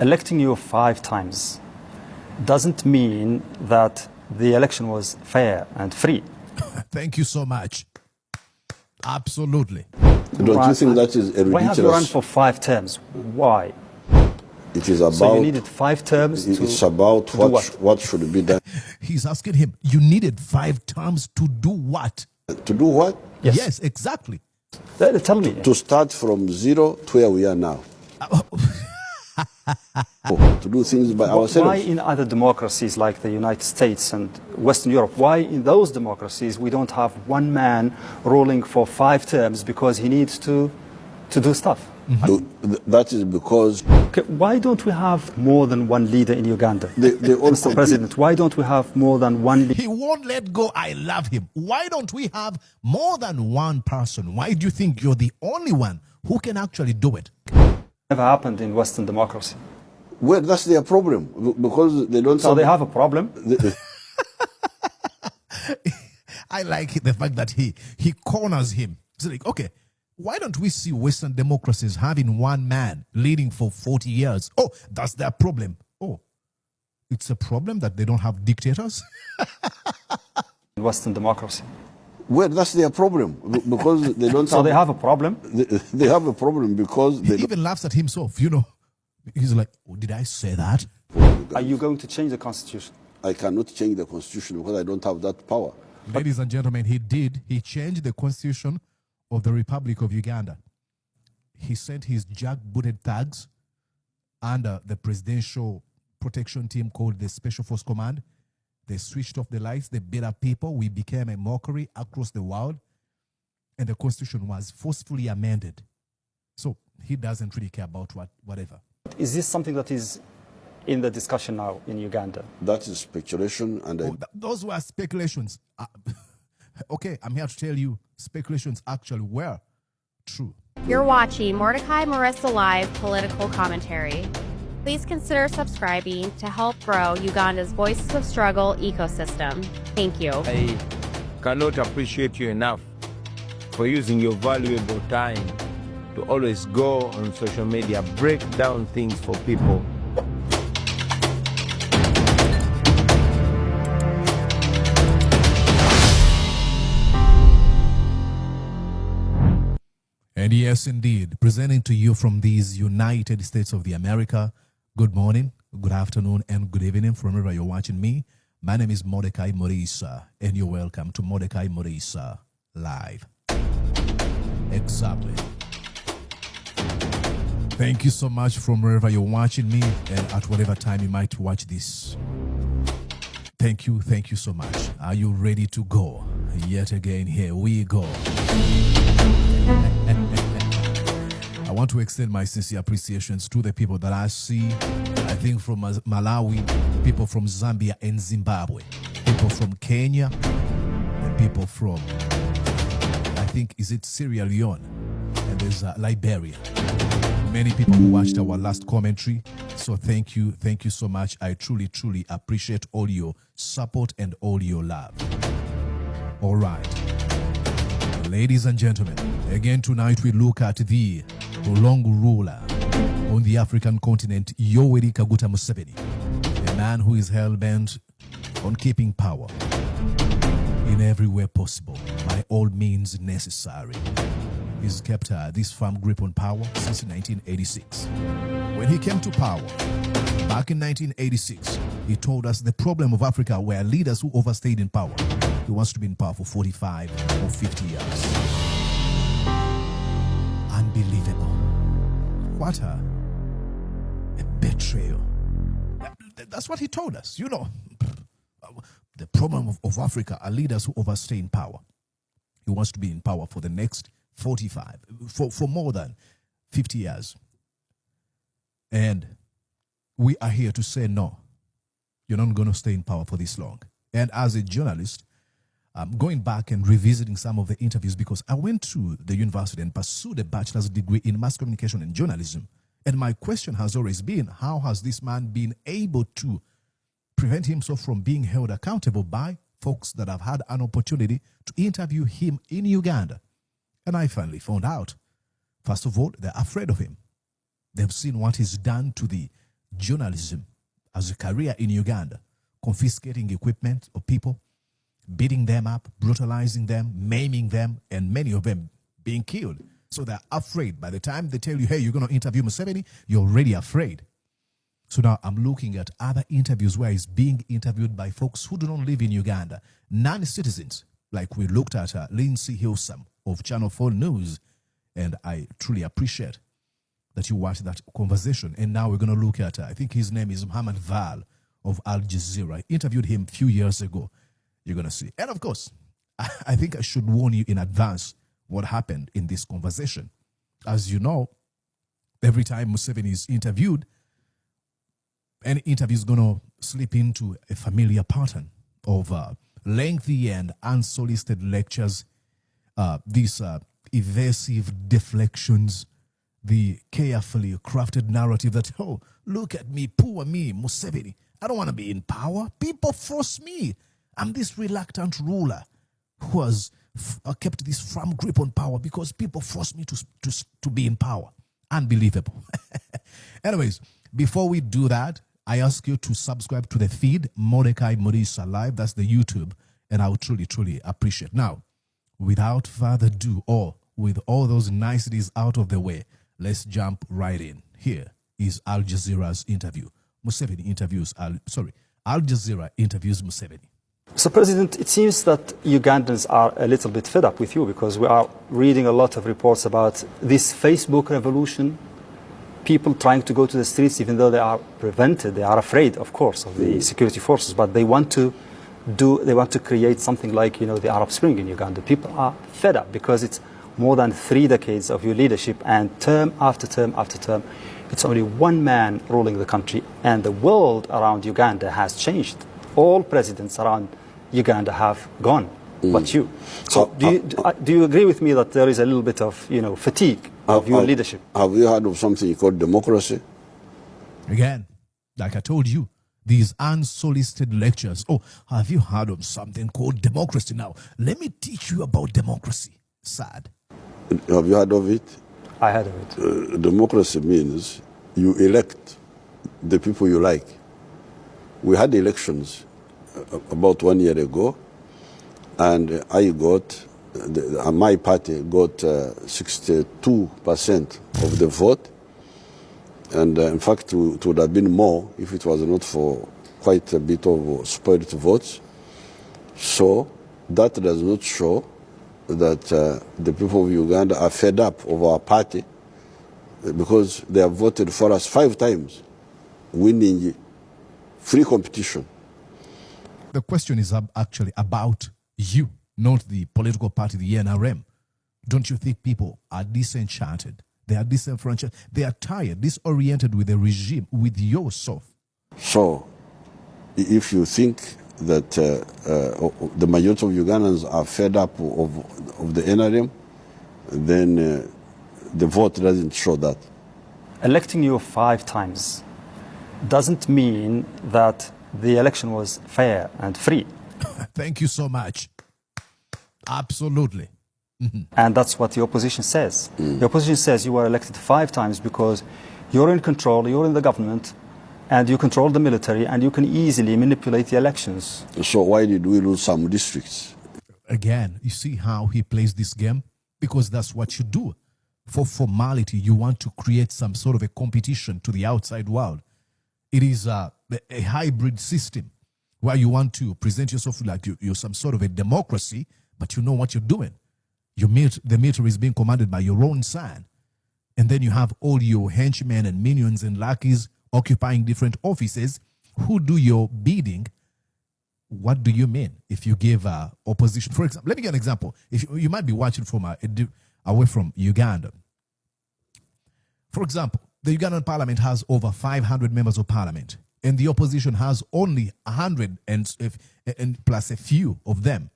Electing you 5 times doesn't mean that the election was fair and free. Thank you so much. Absolutely. Don't you think that is a ridiculous... Why have you run for 5 terms? Why? It is about... So you needed 5 terms It's about what should be done. He's asking him, you needed 5 terms to do what? To do what? Yes, exactly. Tell me. To start from zero to where we are now. To do things by ourselves. Why in other democracies like the United States and Western Europe, why in those democracies we don't have one man ruling for 5 terms because he needs to do stuff? That is because... Okay, why don't we have more than one leader in Uganda? Mr. President, why don't we have more than one leader? He won't let go. I love him. Why don't we have more than one person? Why do you think you're the only one who can actually do it? Never happened in Western democracy. Well, that's their problem, because they don't So they have a problem? I like the fact that he corners him. It's like, okay, why don't we see Western democracies having one man leading for 40 years? Oh, that's their problem. Oh, it's a problem that they don't have dictators? In Western democracy. Well, that's their problem, because they don't So they have a problem? They have a problem because... He even laughs at himself, you know. He's like, oh, did I say that? Are you going to change the constitution? I cannot change the constitution because I don't have that power. Ladies and gentlemen, he did. He changed the constitution of the Republic of Uganda. He sent his jack-booted thugs under the presidential protection team called the Special Force Command. They switched off the lights. They beat up people. We became a mockery across the world. And the constitution was forcefully amended. So he doesn't really care about whatever. Is this something that is in the discussion now in Uganda? That is speculation. And those were speculations. Okay, I'm here to tell you speculations actually were true. You're watching Mordecai Marissa Live Political Commentary. Please consider subscribing to help grow Uganda's Voices of Struggle ecosystem. Thank you. I cannot appreciate you enough for using your valuable time to always go on social media, break down things for people. And yes, indeed, presenting to you from these United States of the America, good morning, good afternoon, and good evening from wherever you're watching me. My name is Mordecai Marissa, and you're welcome to Mordecai Marissa Live. Exactly. Thank you so much from wherever you're watching me and at whatever time you might watch this. Thank you so much. Are you ready to go? Yet again, here we go. I want to extend my sincere appreciations to the people that I see. I think from Malawi, people from Zambia and Zimbabwe, people from Kenya, and people from, I think, is it Sierra Leone? And there's Liberia. Many people who watched our last commentary. So thank you so much. I truly appreciate all your support and all your love. All right. Ladies and gentlemen, again tonight we look at the long ruler on the African continent, Yoweri Kaguta Museveni, a man who is hell-bent on keeping power in every way possible, by all means necessary. He's kept this firm grip on power since 1986. When he came to power, back in 1986, he told us the problem of Africa were leaders who overstayed in power. He wants to be in power for 45 or 50 years. Unbelievable. What a betrayal. That's what he told us. You know, the problem of Africa are leaders who overstay in power. He wants to be in power for the next 45, for more than 50 years. And we are here to say no. You're not going to stay in power for this long. And as a journalist, I'm going back and revisiting some of the interviews because I went to the university and pursued a bachelor's degree in mass communication and journalism. And my question has always been, how has this man been able to prevent himself from being held accountable by folks that have had an opportunity to interview him in Uganda? And I finally found out, first of all, they're afraid of him. They've seen what he's done to the journalism as a career in Uganda, confiscating equipment of people, beating them up, brutalizing them, maiming them, and many of them being killed. So they're afraid. By the time they tell you, hey, you're going to interview Museveni, you're already afraid. So now I'm looking at other interviews where he's being interviewed by folks who do not live in Uganda, non-citizens, like we looked at Lindsay Hilsam of Channel 4 News, and I truly appreciate that you watched that conversation. And now we're going to look at, I think his name is Muhammad Val of Al Jazeera. I interviewed him a few years ago. You're going to see. And of course, I think I should warn you in advance what happened in this conversation. As you know, every time Museveni is interviewed, any interview is going to slip into a familiar pattern of lengthy and unsolicited lectures, these evasive deflections, the carefully crafted narrative that, oh, look at me, poor me, Museveni. I don't want to be in power. People force me. I'm this reluctant ruler who has kept this firm grip on power because people force me to be in power. Unbelievable. Anyways, before we do that, I ask you to subscribe to the feed, Mordecai Murisa Live. That's the YouTube. And I would truly, truly appreciate. Now, without further ado, or with all those niceties out of the way, let's jump right in. Here is Al Jazeera's interview. Al Jazeera interviews Museveni. So, President, it seems that Ugandans are a little bit fed up with you because we are reading a lot of reports about this Facebook revolution, people trying to go to the streets even though they are prevented. They are afraid, of course, of the security forces, but they want to create something like, the Arab Spring in Uganda. People are fed up because it's more than 3 decades of your leadership, and term after term after term, it's only one man ruling the country, and the world around Uganda has changed. All presidents around Uganda have gone, but you. So do you agree with me that there is a little bit of fatigue of your leadership? Have you heard of something called democracy? Again, like I told you, these unsolicited lectures. Oh, have you heard of something called democracy? Now, let me teach you about democracy. Sad. Have you heard of it? I heard of it. Democracy means you elect the people you like. We had elections about 1 year ago, and my party got 62% of the vote. And in fact, it would have been more if it was not for quite a bit of spoiled votes. So that does not show that the people of Uganda are fed up of our party because they have voted for us 5 times, winning free competition. The question is actually about you, not the political party, the NRM. Don't you think people are disenchanted? They are disenfranchised. They are tired, disoriented with the regime, with yourself. So, if you think that the majority of Ugandans are fed up of the NRM, then the vote doesn't show that. Electing you 5 times doesn't mean that the election was fair and free. Thank you so much. Absolutely. And that's what the opposition says. The opposition says you were elected 5 times because you're in control, you're in the government, and you control the military, and you can easily manipulate the elections. So why did we lose some districts? Again, you see how he plays this game? Because that's what you do. For formality, you want to create some sort of a competition to the outside world. It is a hybrid system where you want to present yourself like you're some sort of a democracy, but you know what you're doing. The military is being commanded by your own son. And then you have all your henchmen and minions and lackeys occupying different offices who do your bidding. What do you mean if you give opposition? For example, let me give an example. If you might be watching from away from Uganda. For example, the Ugandan parliament has over 500 members of parliament, and the opposition has only 100 and plus a few of them.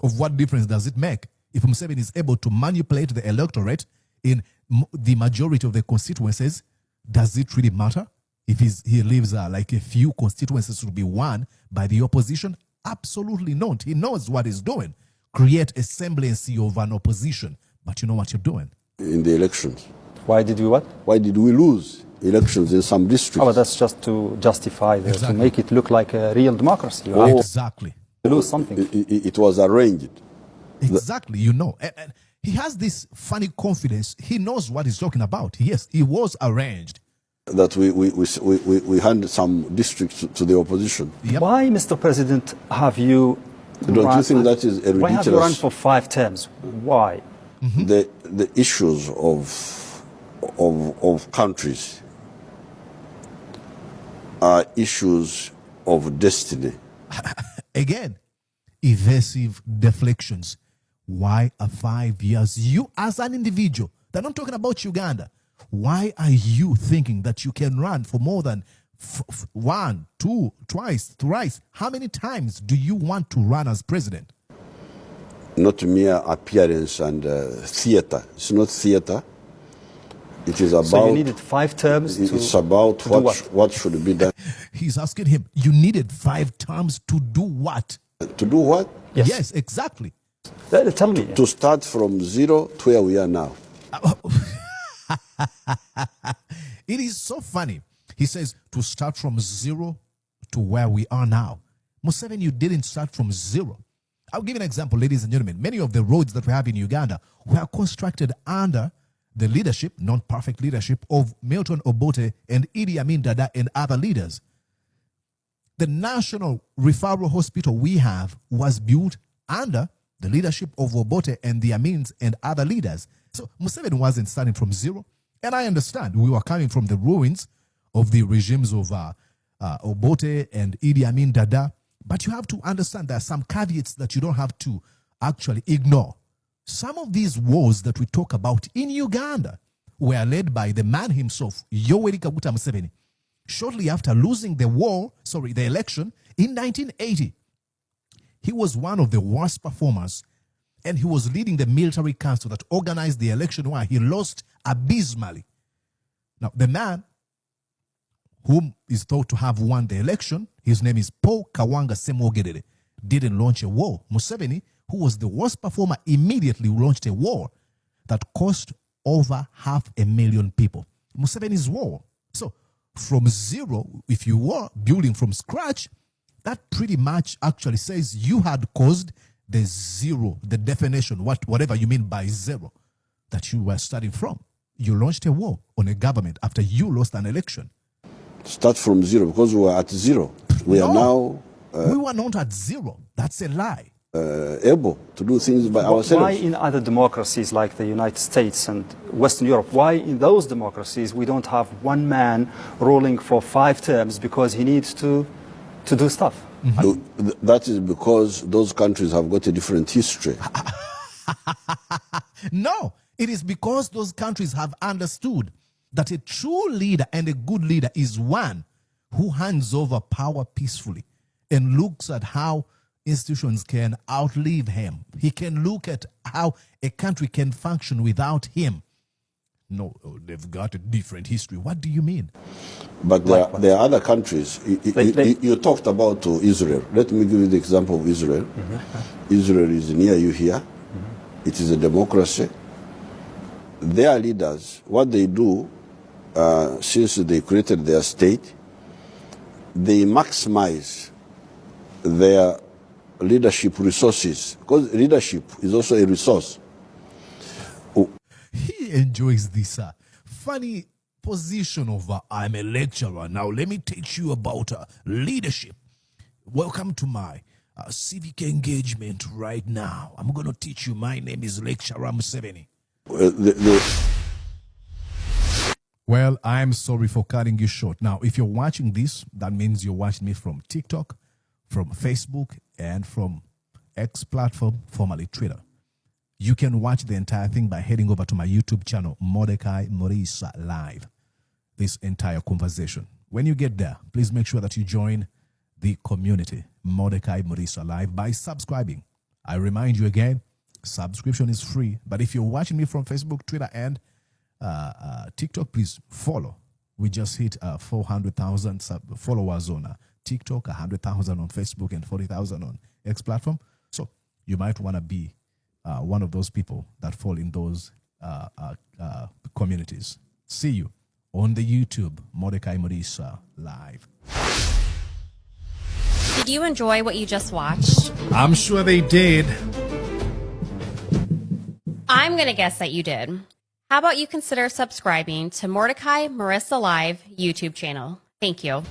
Of what difference does it make if Museveni is able to manipulate the electorate in the majority of the constituencies? Does it really matter if he leaves like a few constituencies to be won by the opposition? Absolutely not. He knows what he's doing. Create a semblance of an opposition, but you know what you're doing. In the elections. Why did we what? Why did we lose elections in some districts. Oh, but that's just to justify, to Exactly. make it look like a real democracy. You have Exactly. to lose something. It was arranged. Exactly, you know. And he has this funny confidence. He knows what he's talking about. Yes, he was arranged. That we handed some districts to the opposition. Yep. Why, Mr. President, have you Don't you think that is a Why have you run ridiculous? for 5 terms? Why? The issues of countries are issues of destiny. Again, evasive deflections. Why are 5 years? You as an individual, they're not talking about Uganda. Why are you thinking that you can run for more than 1, 2, twice, thrice? How many times do you want to run as president? Not mere appearance and theater. It's not theater. It is about. So you needed 5 terms it's about to do what should be done. He's asking him, you needed 5 terms to do what? To do what? Yes. Exactly. Tell me. To start from zero to where we are now. It is so funny. He says to start from zero to where we are now. Museveni, you didn't start from zero. I'll give you an example, ladies and gentlemen. Many of the roads that we have in Uganda were constructed under the leadership, non-perfect leadership, of Milton Obote and Idi Amin Dada and other leaders. The National Referral Hospital we have was built under the leadership of Obote and the Amins and other leaders. So Museveni wasn't starting from zero. And I understand we were coming from the ruins of the regimes of Obote and Idi Amin Dada. But you have to understand there are some caveats that you don't have to actually ignore. Some of these wars that we talk about in Uganda were led by the man himself, Yoweri Kaguta Museveni. Shortly after losing the election in 1980, he was one of the worst performers, and he was leading the military council that organized the election where he lost abysmally. Now, the man whom is thought to have won the election, his name is Paul Kawanga Semwogedere, didn't launch a war. Museveni, who was the worst performer, immediately launched a war that cost over 500,000 people. Museveni's war. So, from zero, if you were building from scratch, that pretty much actually says you had caused the zero, the definition, whatever you mean by zero, that you were starting from. You launched a war on a government after you lost an election. Start from zero because we were at zero. We are now we were not at zero. That's a lie. able to do things by ourselves. Why in other democracies like the United States and Western Europe, why in those democracies we don't have one man ruling for 5 terms because he needs to do stuff? That is because those countries have got a different history. No, it is because those countries have understood that a true leader and a good leader is one who hands over power peacefully and looks at how institutions can outlive him. He can look at how a country can function without him. No, they've got a different history. What do you mean? But there are other countries. You talked about Israel. Let me give you the example of Israel. Israel is near you here. It is a democracy. Their leaders, what they do, since they created their state, they maximize their leadership resources, because leadership is also a resource. He enjoys this funny position of I'm a lecturer. Now let me teach you about leadership. Welcome to my civic engagement right now. I'm going to teach you. My name is Lecturer Museveni. Well, I'm sorry for cutting you short. Now, if you're watching this, that means you're watching me from TikTok, from Facebook, and from X platform, formerly Twitter. You can watch the entire thing by heading over to my YouTube channel, Mordecai Morisa Live. This entire conversation. When you get there, please make sure that you join the community, Mordecai Morisa Live, by subscribing. I remind you again, subscription is free. But if you're watching me from Facebook, Twitter, and TikTok, please follow. We just hit 400,000 followers on TikTok, 100,000 on Facebook, and 40,000 on X platform. So you might want to be one of those people that fall in those communities. See you on the YouTube, Mordecai Marisa Live. Did you enjoy what you just watched? I'm sure they did. I'm going to guess that you did. How about you consider subscribing to Mordecai Marissa Live YouTube channel? Thank you.